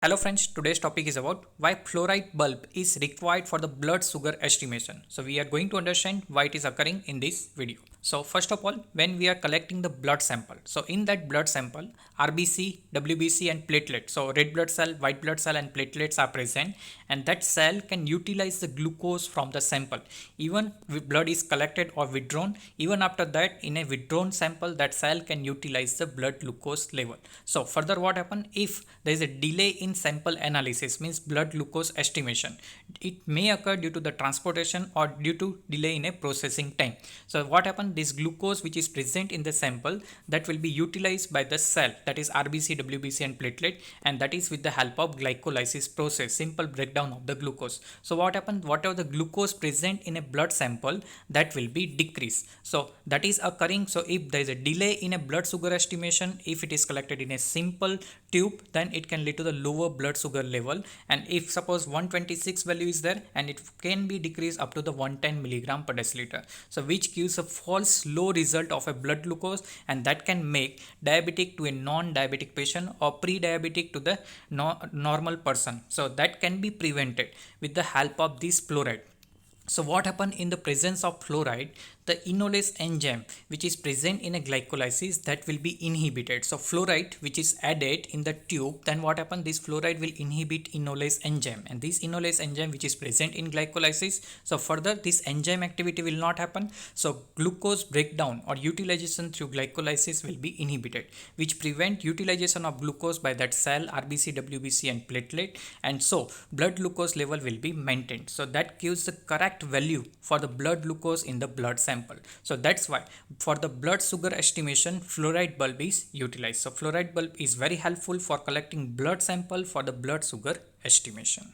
Hello friends, today's topic is about why fluoride bulb is required for the blood sugar estimation. So we are going to understand why it is occurring in this video. So first of all, when we are collecting the blood sample, so in that blood sample, RBC, WBC and platelet. So red blood cell, white blood cell and platelets are present, and that cell can utilize the glucose from the sample. Even if blood is collected or withdrawn, even after that in a withdrawn sample, that cell can utilize the blood glucose level. So further what happen if there is a delay in sample analysis, means blood glucose estimation, it may occur due to the transportation or due to delay in a processing time. So what happens, this glucose which is present in the sample, that will be utilized by the cell, that is RBC, WBC and platelet, and that is with the help of glycolysis process, simple breakdown of the glucose. So what happens, whatever the glucose present in a blood sample, that will be decreased. So that is occurring. So if there is a delay in a blood sugar estimation, if it is collected in a simple tube, then it can lead to the lower blood sugar level. And if suppose 126 value is there, and it can be decreased up to the 110 milligram per deciliter, so which gives a false low result of a blood glucose, and that can make diabetic to a non-diabetic patient or pre-diabetic to the normal person. So that can be prevented with the help of this fluoride. So what happen in the presence of fluoride, the enolase enzyme which is present in a glycolysis, that will be inhibited. So fluoride which is added in the tube, then what happen, this fluoride will inhibit enolase enzyme, and this enolase enzyme which is present in glycolysis, so further this enzyme activity will not happen. So glucose breakdown or utilization through glycolysis will be inhibited, which prevent utilization of glucose by that cell, RBC, WBC and platelet, and so blood glucose level will be maintained. So that gives the correct value for the blood glucose in the blood sample. So that's why for the blood sugar estimation, fluoride bulb is utilized. So fluoride bulb is very helpful for collecting blood sample for the blood sugar estimation.